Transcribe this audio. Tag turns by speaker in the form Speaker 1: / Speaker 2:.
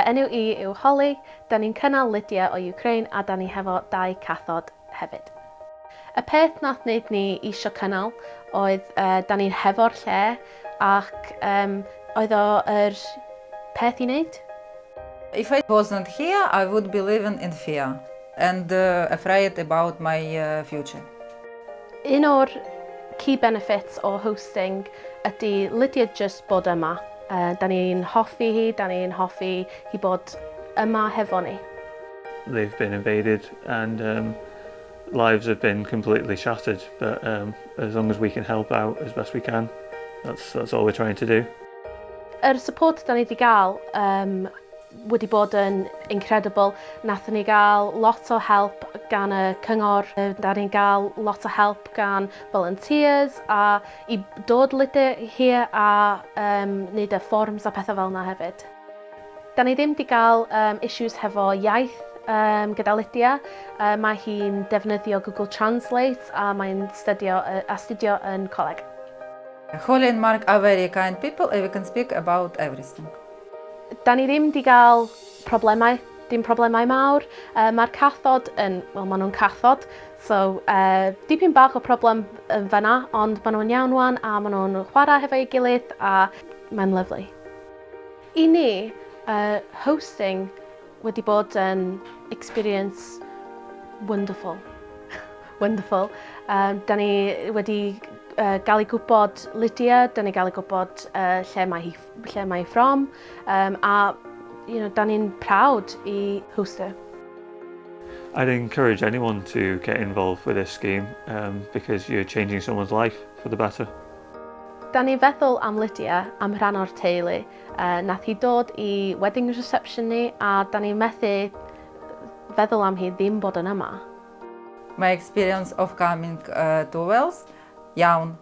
Speaker 1: Enw I yw Hollie, da ni'n cynnal Lidiia o Wcráin a da ni hefo 2 cathod hefyd. Y peth nath wneud ni isio cynnal oedd da ni'n hefo'r lle ac oedd o'r peth i wneud.
Speaker 2: If I wasn't here, I would be living in fear and afraid about my future.
Speaker 1: Un o'r key benefits o hosting ydy Lidiia just bod yma. Da ni'n hoffi hi, da ni'n hoffi hi bod yma hefo ni.
Speaker 3: They've been invaded and lives have been completely shattered, but as long as we can help out as best we can, that's all we're trying to do.
Speaker 1: Yr support da ni wedi gael wedi bod yn incredible. Nathon ni gael lot o help gan y cyngor. Da ni'n gael lot o help gan volunteers a i dod Lidiia here a wneud y fforms a pethau fel yna hefyd. Da ni ddim wedi gael issues hefo iaith gyda Lidiia. Mae hi'n defnyddio Google Translate a mae'n astudio yn coleg.
Speaker 2: Hollie and Mark are very kind people and we can speak about everything.
Speaker 1: Da ni ddim wedi cael problemau, dim problemau mawr. Mae'r cathod yn, wel maen nhw'n cathod, so dipyn bach o problem yn fan'na, ond maen nhw'n iawn wan a maen nhw'n chwarae hefo'i gilydd a mae'n lyflu. I ni, hosting wedi bod yn experience wonderful. Wonderful. Da ni wedi gael ei gwybod Lidiia, da ni gael ei gwybod lle mae hi from, a da ni'n proud I host her.
Speaker 3: I'd encourage anyone to get involved with this scheme because you're changing someone's life for the better.
Speaker 1: Da ni feddwl am Lidiia am rhan o'r teulu. Nath hi dod I wedding reception ni a da ni methu feddwl am hi ddim bod yn yma.
Speaker 2: My experience of coming to Wales, young